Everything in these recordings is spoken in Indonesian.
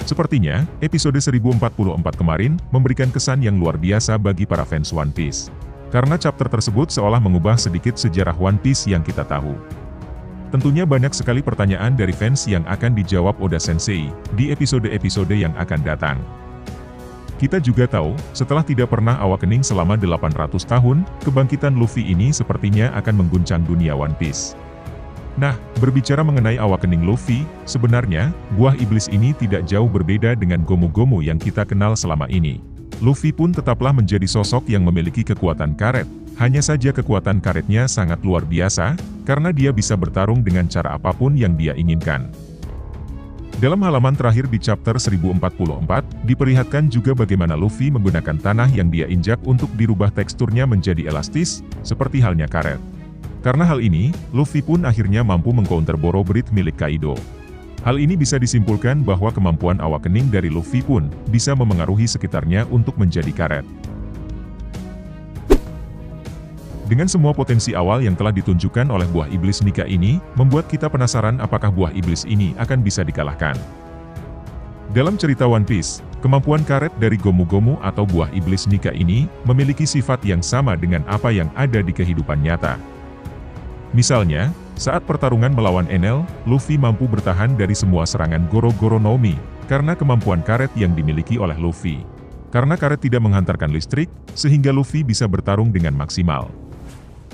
Sepertinya, episode 1044 kemarin memberikan kesan yang luar biasa bagi para fans One Piece. Karena chapter tersebut seolah mengubah sedikit sejarah One Piece yang kita tahu. Tentunya banyak sekali pertanyaan dari fans yang akan dijawab Oda Sensei di episode-episode yang akan datang. Kita juga tahu, setelah tidak pernah awakening selama 800 tahun, kebangkitan Luffy ini sepertinya akan mengguncang dunia One Piece. Nah, berbicara mengenai awakening Luffy, sebenarnya, buah iblis ini tidak jauh berbeda dengan Gomu-Gomu yang kita kenal selama ini. Luffy pun tetaplah menjadi sosok yang memiliki kekuatan karet. Hanya saja kekuatan karetnya sangat luar biasa, karena dia bisa bertarung dengan cara apapun yang dia inginkan. Dalam halaman terakhir di chapter 1044, diperlihatkan juga bagaimana Luffy menggunakan tanah yang dia injak untuk dirubah teksturnya menjadi elastis, seperti halnya karet. Karena hal ini, Luffy pun akhirnya mampu mengcounter Boro-Breath milik Kaido. Hal ini bisa disimpulkan bahwa kemampuan awakening dari Luffy pun bisa memengaruhi sekitarnya untuk menjadi karet. Dengan semua potensi awal yang telah ditunjukkan oleh buah iblis Nika ini, membuat kita penasaran apakah buah iblis ini akan bisa dikalahkan. Dalam cerita One Piece, kemampuan karet dari Gomu-Gomu atau buah iblis Nika ini memiliki sifat yang sama dengan apa yang ada di kehidupan nyata. Misalnya, saat pertarungan melawan Enel, Luffy mampu bertahan dari semua serangan Goro-Goro no Mi, karena kemampuan karet yang dimiliki oleh Luffy. Karena karet tidak menghantarkan listrik, sehingga Luffy bisa bertarung dengan maksimal.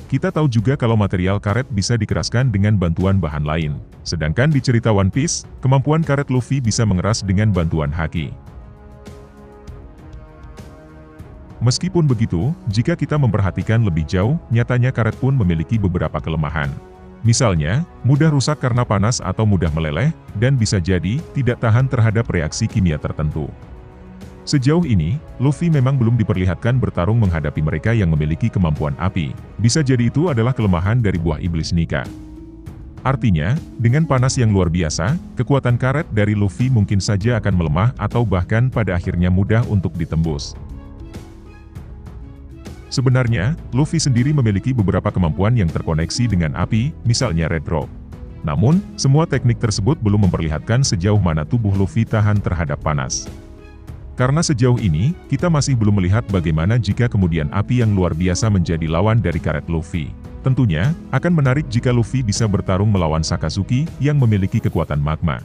Kita tahu juga kalau material karet bisa dikeraskan dengan bantuan bahan lain. Sedangkan di cerita One Piece, kemampuan karet Luffy bisa mengeras dengan bantuan haki. Meskipun begitu, jika kita memperhatikan lebih jauh, nyatanya karet pun memiliki beberapa kelemahan. Misalnya, mudah rusak karena panas atau mudah meleleh, dan bisa jadi tidak tahan terhadap reaksi kimia tertentu. Sejauh ini, Luffy memang belum diperlihatkan bertarung menghadapi mereka yang memiliki kemampuan api. Bisa jadi itu adalah kelemahan dari buah iblis Nika. Artinya, dengan panas yang luar biasa, kekuatan karet dari Luffy mungkin saja akan melemah atau bahkan pada akhirnya mudah untuk ditembus. Sebenarnya, Luffy sendiri memiliki beberapa kemampuan yang terkoneksi dengan api, misalnya Red Rock. Namun, semua teknik tersebut belum memperlihatkan sejauh mana tubuh Luffy tahan terhadap panas. Karena sejauh ini, kita masih belum melihat bagaimana jika kemudian api yang luar biasa menjadi lawan dari karet Luffy. Tentunya, akan menarik jika Luffy bisa bertarung melawan Sakazuki yang memiliki kekuatan magma.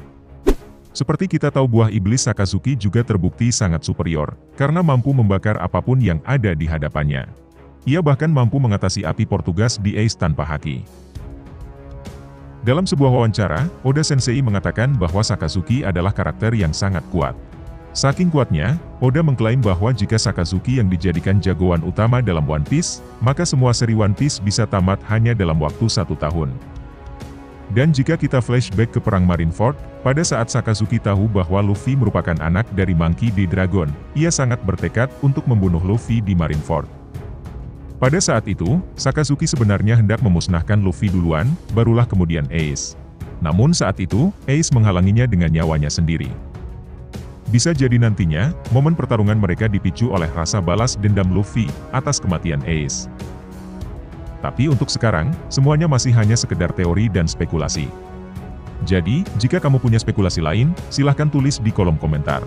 Seperti kita tahu buah iblis Sakazuki juga terbukti sangat superior, karena mampu membakar apapun yang ada di hadapannya. Ia bahkan mampu mengatasi api Portugas di Ace tanpa haki. Dalam sebuah wawancara, Oda Sensei mengatakan bahwa Sakazuki adalah karakter yang sangat kuat. Saking kuatnya, Oda mengklaim bahwa jika Sakazuki yang dijadikan jagoan utama dalam One Piece, maka semua seri One Piece bisa tamat hanya dalam waktu 1 tahun. Dan jika kita flashback ke Perang Marineford, pada saat Sakazuki tahu bahwa Luffy merupakan anak dari Monkey D. Dragon, ia sangat bertekad untuk membunuh Luffy di Marineford. Pada saat itu, Sakazuki sebenarnya hendak memusnahkan Luffy duluan, barulah kemudian Ace. Namun saat itu, Ace menghalanginya dengan nyawanya sendiri. Bisa jadi nantinya, momen pertarungan mereka dipicu oleh rasa balas dendam Luffy atas kematian Ace. Tapi untuk sekarang, semuanya masih hanya sekedar teori dan spekulasi. Jadi, jika kamu punya spekulasi lain, silahkan tulis di kolom komentar.